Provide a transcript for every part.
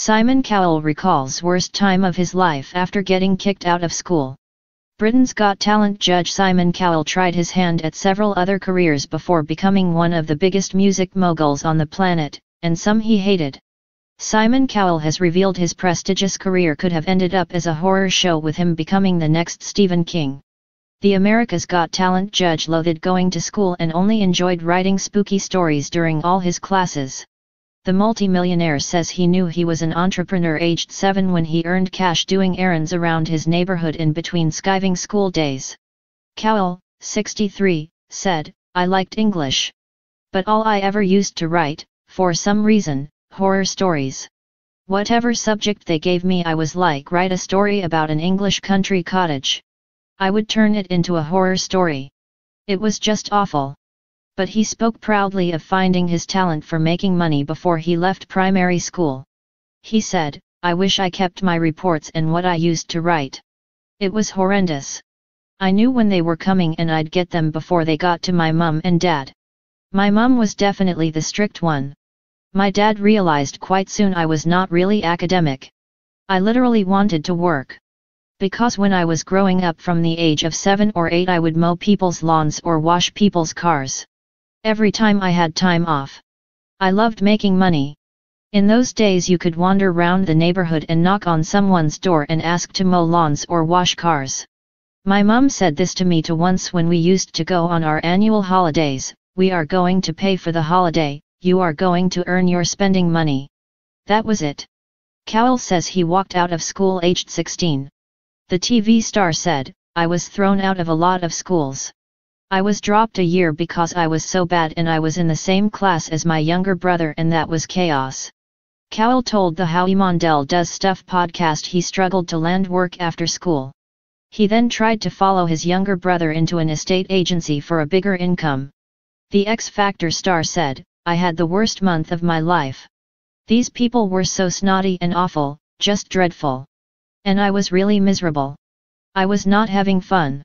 Simon Cowell recalls worst time of his life after getting kicked out of school. Britain's Got Talent judge Simon Cowell tried his hand at several other careers before becoming one of the biggest music moguls on the planet, and some he hated. Simon Cowell has revealed his prestigious career could have ended up as a horror show with him becoming the next Stephen King. The America's Got Talent judge loathed going to school and only enjoyed writing spooky stories during all his classes. The multimillionaire says he knew he was an entrepreneur aged 7 when he earned cash doing errands around his neighborhood in between skiving school days. Cowell, 63, said, "I liked English. But all I ever used to write, for some reason, horror stories. Whatever subject they gave me I was like write a story about an English country cottage. I would turn it into a horror story. It was just awful." But he spoke proudly of finding his talent for making money before he left primary school. He said, "I wish I kept my reports and what I used to write. It was horrendous. I knew when they were coming and I'd get them before they got to my mum and dad. My mum was definitely the strict one. My dad realized quite soon I was not really academic. I literally wanted to work. Because when I was growing up from the age of 7 or 8 I would mow people's lawns or wash people's cars. Every time I had time off. I loved making money. In those days you could wander round the neighborhood and knock on someone's door and ask to mow lawns or wash cars. My mum said this to me once when we used to go on our annual holidays, 'We are going to pay for the holiday, you are going to earn your spending money.' That was it." Cowell says he walked out of school aged 16. The TV star said, "I was thrown out of a lot of schools. I was dropped a year because I was so bad and I was in the same class as my younger brother and that was chaos." Cowell told the Howie Mondell Does Stuff podcast he struggled to land work after school. He then tried to follow his younger brother into an estate agency for a bigger income. The X Factor star said, "I had the worst month of my life. These people were so snotty and awful, just dreadful. And I was really miserable. I was not having fun."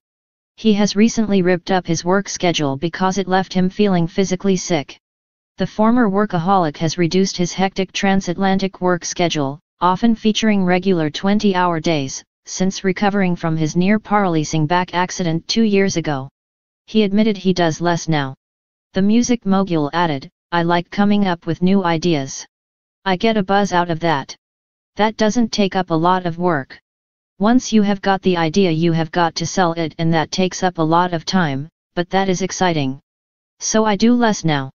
He has recently ripped up his work schedule because it left him feeling physically sick. The former workaholic has reduced his hectic transatlantic work schedule, often featuring regular 20-hour days, since recovering from his near-paralyzing back accident 2 years ago. He admitted he does less now. The music mogul added, "I like coming up with new ideas. I get a buzz out of that. That doesn't take up a lot of work. Once you have got the idea you have got to sell it and that takes up a lot of time, but that is exciting. So I do less now."